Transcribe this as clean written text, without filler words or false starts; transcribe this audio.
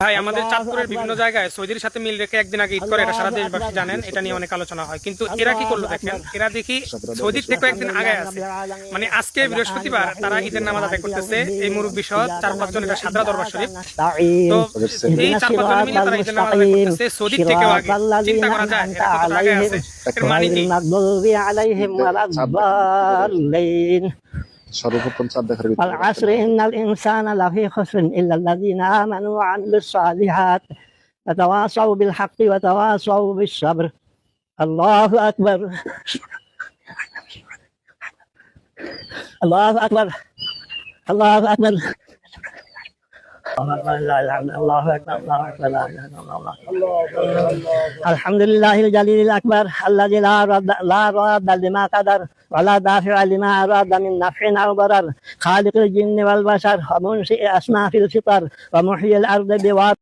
ভাই আমাদের চাঁদপুরের বিভিন্ন জায়গায় সৌদির সাথে মিল রেখে একদিন আগে ঈদ করে, এটা সারা দেশবাসী জানেন। এটা নিয়ে অনেক আলোচনা হয়, কিন্তু এরা কি করলো দেখেন, এরা দেখি সৌদির থেকে একদিন আগে আছে। মানে আজকে বৃহস্পতিবার তারা ঈদের নামাজ আদায় করতেছে, এই মুরব্বী সহ 4-5 জন, এটা সাদরা দরবার শরীফ। তো এই 4-5 জন মিলে তারা ঈদের নামাজ আদায় করতেছে সৌদির থেকেও আগে। চিন্তা করা যায় এরা কতটা আগে আছে, এর মানে কি? সর্বপ্রথম চাঁদ দেখার والعصر إن الإنسان لفي خسر إلا الذين آمنوا وعملوا الصالحات وتواصوا بالحق وتواصوا بالصبر. الله أكبر الله أكبر الله أكبر الله أكبر الله أكبر لا إله إلا الله. الحمد لله الجليل الأكبر الذي لا راد لما قدر ولا دافع لما أراد من نفع أو ضرر، خالق الجن والبشر ومنشئ أسماء في الفطر ومحيي الأرض بواسطة